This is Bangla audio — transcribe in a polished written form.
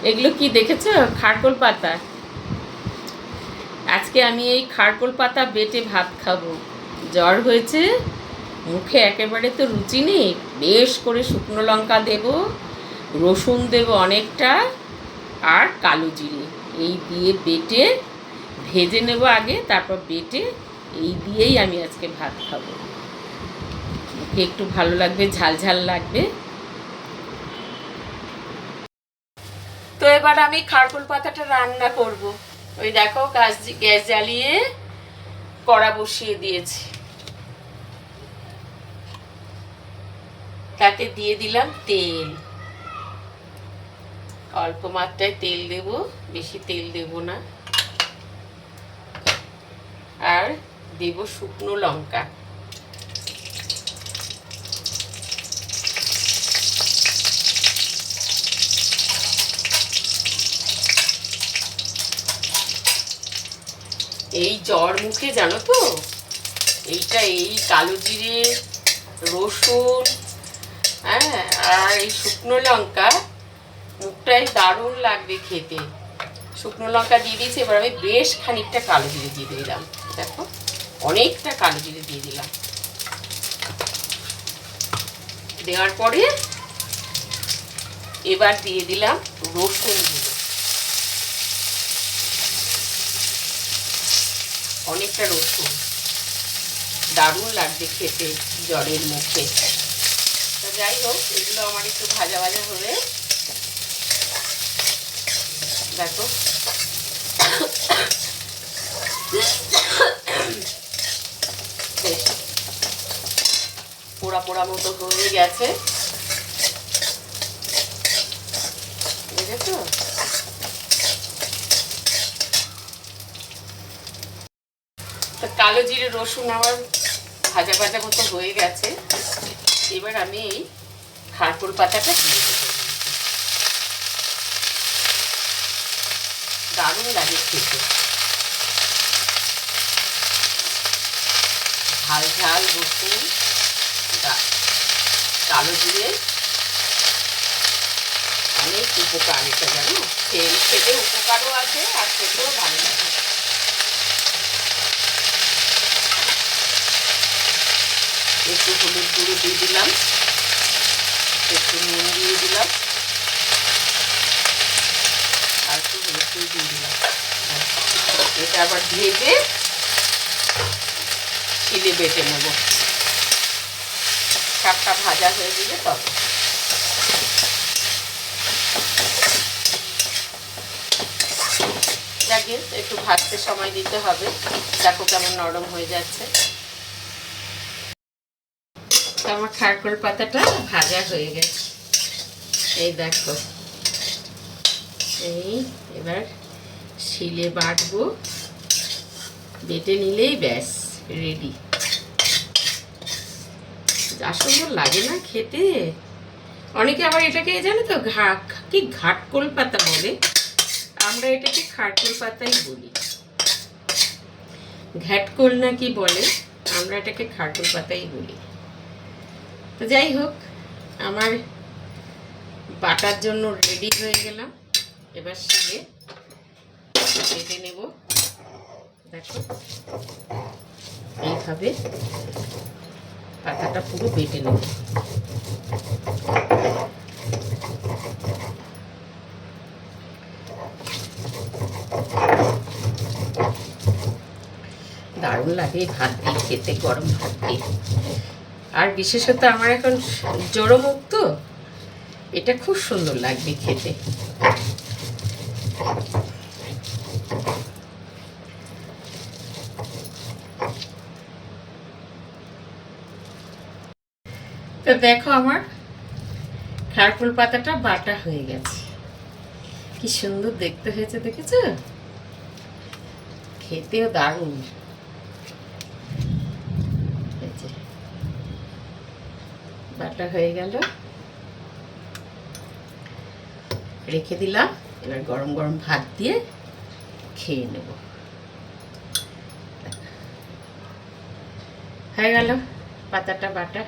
এগুলো কি দেখেছো? খারকোল পাতা। আজকে আমি এই খারকোল পাতা বেটে ভাত খাবো। জ্বর হয়েছে, মুখে একেবারে তো রুচি নেই। বেশ করে শুকনো লঙ্কা দেব, রসুন দেব অনেকটা, আর কালো জিরে এই দিয়ে বেটে ভেজে নেব আগে, তারপর বেটে এই দিয়েই আমি আজকে ভাত খাবো। মুখে একটু ভালো লাগবে, ঝাল ঝাল লাগবে। তো এবার আমি খারকোল পাতাটা রান্না করব। ওই দেখো গ্যাস জ্বালিয়ে কড়া বসিয়ে দিয়েছি, তাতে দিয়ে দিলাম তেল। অল্প মাত্রায় তেল দেব, বেশি তেল দেব না। আর দেব শুকনো লঙ্কা। এই জ্বর মুখে জানো তো, এইটা এই কালো জিরে, রসুন, হ্যাঁ, আর এই শুকনো লঙ্কা, মুখটাই দারুণ লাগবে খেতে। শুকনো লঙ্কা দিয়ে দিয়েছি, এবার আমি বেশ খানিকটা কালো জিরে দিয়ে দিলাম। দেখো অনেকটা কালো জিরে দিয়ে দিলাম। দেওয়ার পরে এবার দিয়ে দিলাম রসুন গুঁড়ো, অনেকটা রসুন, দারুণ লাগবে খেতে জ্বরের মুখে। তো যাই হোক, এগুলো আমার একটু ভাজা ভাজা হলে দেখো বেশ পোড়া পোড়া মতো হয়ে গেছে, বুঝেছো? তো কালো জিরে রসুন আমার ভাজা ভাজা মতো হয়ে গেছে। এবার আমি এই খারকোল পাতাটা দিয়ে দেবো। দারুণ লাগে খেতে, ঝাল ঝাল রসুন, কালো জিরে, অনেক উপকার এটা, জানো? খেতে উপকারও আছে আর খেতেও ভালো লাগে। একটু হলুদ গুঁড়ো দিয়ে দিলাম, একটু নুন দিয়ে দিলাম, আর একটু হলুদ গুঁড়ো দিয়ে দিলাম। এটা আবার ভেজে শিলে বেটে নেব। শাকটা ভাজা হয়ে গেলে তবে দেখে একটু ভাজতে সময় দিতে হবে। দেখো কেমন নরম হয়ে যাচ্ছে। আমার খারকোল পাতাটা ভাজা হয়ে গেছে, এই দেখো। এই এবার শিলে বাটবো, বেটে নিলেই ব্যাস রেডি। যা সুন্দর লাগে না খেতে। অনেকে আবার এটাকে জানো তো কি ঘাটকোল পাতা বলে, আমরা এটাকে খারকোল পাতাই বলি। ঘাটকোল না কি বলে, আমরা এটাকে খারকোল পাতাই বলি। তো যাই হোক, আমার বাটার জন্য রেডি হয়ে গেলাম। এবার শিলে বেটে নেব। দেখো এইভাবে পাতাটা পুরো বেটে নেব। দারুণ লাগে ভাত দিয়ে খেতে, গরম ভাত দিয়ে। আর বিশেষত আমার এখন জ্বরমুখ তো, এটা খুব সুন্দর লাগবে খেতে। তো দেখো আমার খারকোল পাতাটা বাটা হয়ে গেছে, কি সুন্দর দেখতে হয়েছে, দেখেছো? খেতেও দারুণ। বাটা হয়ে গেল, রেখে দিলাম। এবার গরম গরম ভাত দিয়ে খেয়ে নেব। হয়ে গেল পাতাটা বাটা।